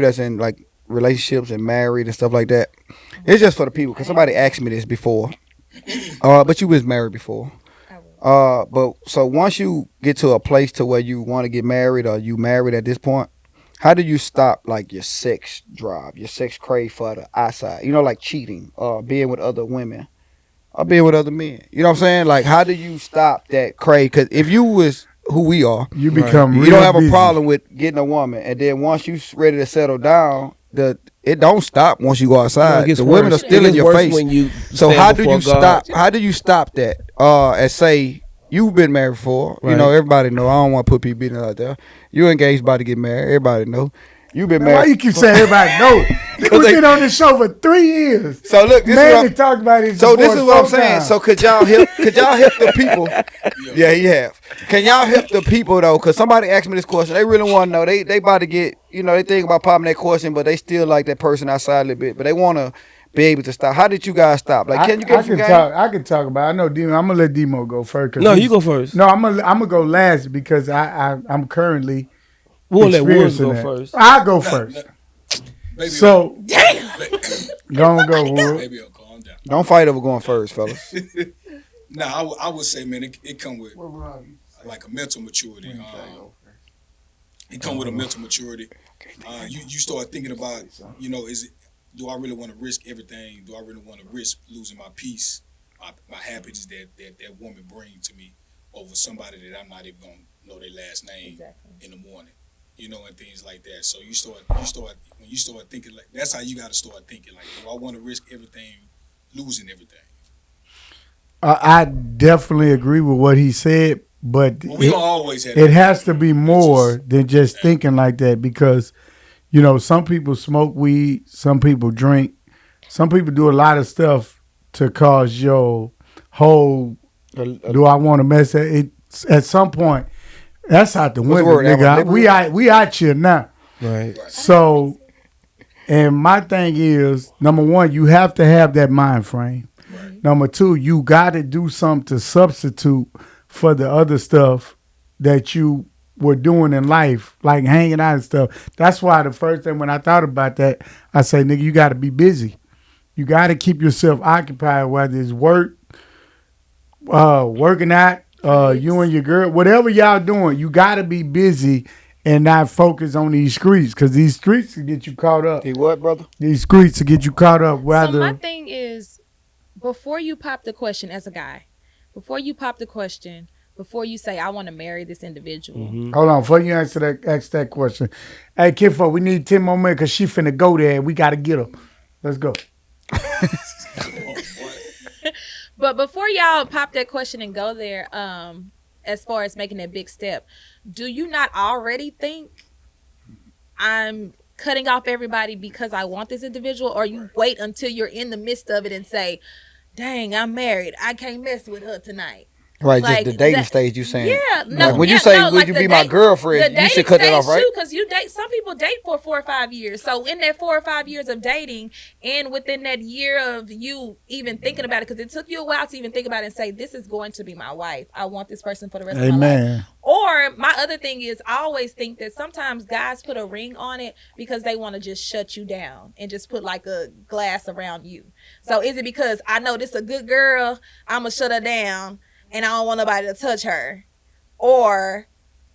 that's in like relationships and married and stuff like that. It's just for the people because somebody asked me this before. But you was married before. But so once you get to a place to where you want to get married or you married at this point, how do you stop like your sex drive, your sex crave for the outside? You know, like cheating or being with other women or being with other men. You know what I'm saying? Like, how do you stop that crave? Because if you was who we are, You Right. become you don't real have a busy. problem with getting a woman, and then once you ready to settle down, it don't stop once you go No, it outside. gets The women are worse. It still in gets your worse face. when you So stand before God. How do you stop that? And say you've been married before. You know, Right. everybody know. I don't want to put people business out there. You engaged, about to get married. Everybody know. You've been Man, why married. you keep saying everybody know? Nigga, we've been on this show for 3 years. So look, this Man, is they what talked about his so this divorce is what I'm 4 saying. times. So could y'all help? Could y'all help the people? Yeah, he have. Can y'all help the people though? Cause somebody asked me this question. They really want to know. They about to get. You know, they think about popping that question, but they still like that person outside a little bit. But they want to be able to stop. How did you guys stop? Like, can you give I us some can game? talk. I can talk about. I know Demo. I'm gonna let Demo go first. No, you go first. No, I'm gonna go last because I'm currently We'll let Woods experiencing go that. first. I'll go first. Baby, So baby, go Wood. baby, calm down. Don't fight over going first, fellas. Now, I would say, man, it come with like a mental maturity. It come with a mental maturity. You start thinking about, is it? Do I really want to risk everything? Do I really want to risk losing my peace, my happiness that woman brings to me over somebody that I'm not even gonna know their last name in the morning, and things like that. So when you start thinking like that's how you got to start thinking like, do I want to risk everything, losing everything? I definitely agree with what he said, but Well, we gonna always have it that. has to be more than just thinking like that because some people smoke weed, some people drink, some people do a lot of stuff to cause your whole. Do I want to mess it? At some point, that's out the What's the window, word, nigga. Alan? We out here now. Right. So, and my thing is, number one, you have to have that mind frame. Right. Number two, you got to do something to substitute for the other stuff that you were doing in life, like hanging out and stuff. That's why the first thing when I thought about that, I say, nigga, you got to be busy. You got to keep yourself occupied, whether it's work, working out, you and your girl, whatever y'all doing, you got to be busy and not focus on these streets because these streets will get you caught up. Hey, what, brother? These streets will get you caught up. So Rather, my thing is, before you pop the question as a guy, before you pop the question, before you say I want to marry this individual, hold on, before you ask that question, hey Kifo, we need 10 more minutes because she finna go there and we got to get her. Let's go. but before y'all pop that question and go there, as far as making that big step, do you not already think I'm cutting off everybody because I want this individual, or you wait until you're in the midst of it and say, dang, I'm married, I can't mess with her tonight? Right, Like, just the dating that- stage. You saying? Yeah, no. Like when yeah, you say, no, "Would like you the be my date- girlfriend?" the You should dating cut that off, stage right? too, because you date. Some people date for 4 or 5 years. So in that 4 or 5 years of dating, and within that year of you even thinking about it, because it took you a while to even think about it and say, "This is going to be my wife. I want this person for the rest of my life." Amen. Or my other thing is, I always think that sometimes guys put a ring on it because they want to just shut you down and just put like a glass around you. So is it because I know this a good girl, I'm gonna shut her down and I don't want nobody to touch her? Or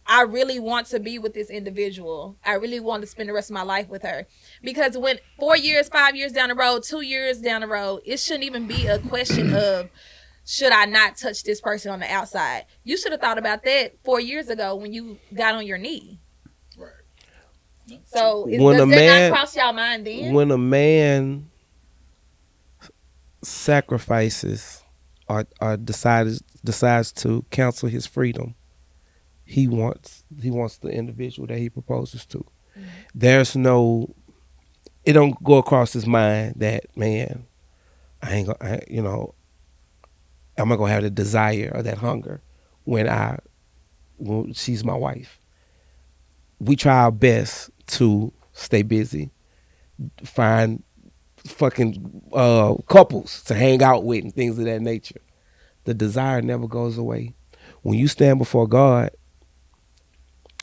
I really want to be with this individual. I really want to spend the rest of my life with her. Because when 4 years, 5 years down the road, 2 years down the road, it shouldn't even be a question of should I not touch this person on the outside. You should have thought about that 4 years ago when you got on your knee. Right. No. So When does a that man- not cross y'all mind then? When a man sacrifices or decides to cancel his freedom, he wants the individual that he proposes to. There's no, it don't go across his mind that, man, I ain't gonna, I'm not gonna have the desire or that hunger when she's my wife. We try our best to stay busy, find fucking couples to hang out with and things of that nature. The desire never goes away. When you stand before God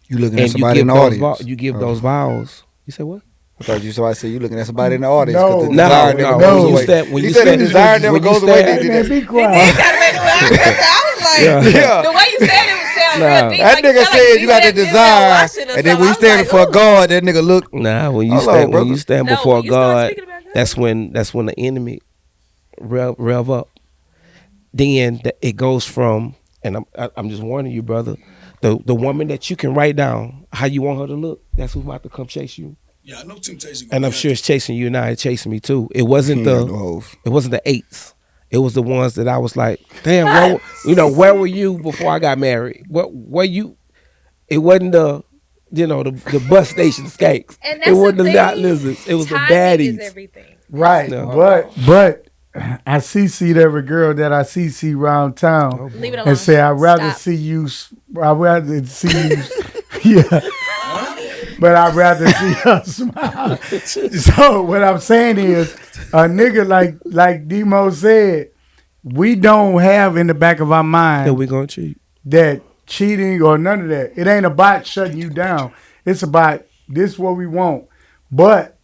You looking at and you somebody in give the those audience. you give those vows. You say what? I thought you somebody said you looking at somebody in the audience. No. 'Cause the No, desire no. never When goes you away. step- when He you said the step- desire never when you goes away. step- Did Man, he? be It quiet. kind of made me laugh. I was like, Yeah. the way you said it would sound Nah. real deep. That like you nigga sound like said you got the Denzel desire, Washington or and then when you something. I standing was for like, God, that nigga look. Nah, when you Hello, stand brother. when you stand No, before when you start God, speaking about God. that's when the enemy rev up. Then it goes from, and I'm just warning you, brother. The woman that you can write down how you want her to look, that's who's about to come chase you. Yeah, I know temptation. And I'm sure it's chasing you now. It's chasing me too. It wasn't He ain't got no the hoes. it wasn't the eights. It was the ones that I was like, damn, where were you before I got married? What were you? It wasn't the bus station skanks. And It that's wasn't the the knot thing. lizards. It was the Timing is baddies. everything. Right, No. but I CC'd every girl that I CC round town Leave it alone. and say I'd rather Stop. see you. I'd rather see you. Yeah, but I'd rather see her smile. So what I'm saying is, a nigga like Demo said, we don't have in the back of our That mind we gonna cheat. that cheating or none of that. It ain't about shutting you down. It's about this what we want. But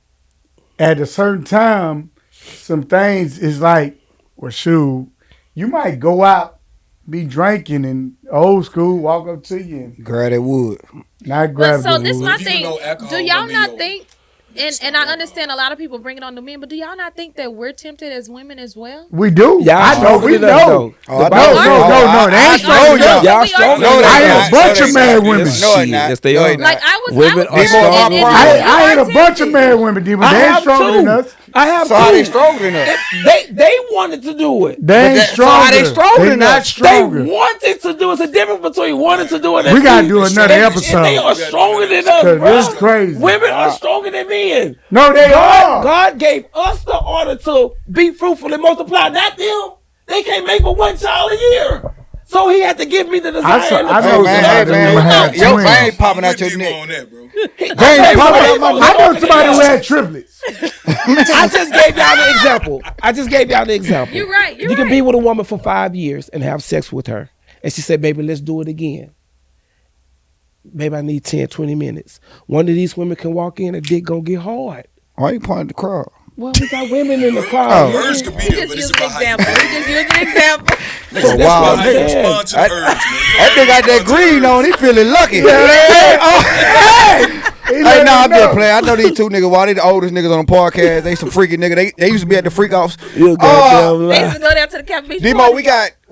at a certain time, some things is like, well, shoot, you might go out, be drinking and old school, walk up to you and Grab that wood. not But grab so the this wood. my If you thing. know alcohol Do y'all don't mean not your- think? And I understand a lot of people bring it on the men, but do y'all not think that we're tempted as women as well? We do. Y'all I know. stronger We than us, know. though. Oh, I The know. Bible No, says- no, no, they ain't I stronger know than us. Y'all We are stronger No, than they I us. hit not. a bunch No, of they married not. women. Yes, No, they shit. not. Yes, they No, are. they not. Like I was Women are very- stronger. and I- you I are hit a bunch of tempted. married women, D, but I they ain't have stronger than two. us. I have So how they two. stronger than us? They wanted to do it. They ain't so how stronger. they stronger They than not us? They stronger. wanted to do it. It's a difference between wanting to do it. We and gotta being- do another and episode. they are stronger than us, Cause bro. it's crazy. Women are stronger than men. No, they are. God gave us the order to be fruitful and multiply, not them. They can't make but one child a year. So he had to give me the desire and the I Hey know fruit. man, somebody hey who man, had your twins. vein popping I'm out your with Demo neck. on that, bro. Vein popping out my neck. I know somebody who had triplets. I just gave y'all the example. You're right. You're You can right. be with a woman for 5 years and have sex with her. And she said, baby, let's do it again. Baby, I need 10, 20 minutes. One of these women can walk in, a dick gonna get hard. Why you pointing at the crowd? Well, we got women in the crowd. The urge could be He there, just but it's used an about how you example. He just used an example. For a That's while. about how you man. respond to the urge, man. That nigga got that green on. He feeling lucky. Hey, nah, I'm just playing. I know these two niggas. Why they the oldest niggas on the podcast? They some freaky niggas. They used to be at the freak offs. You goddamn They lie. used to go down to the Capitol Beach. Demo, party. we got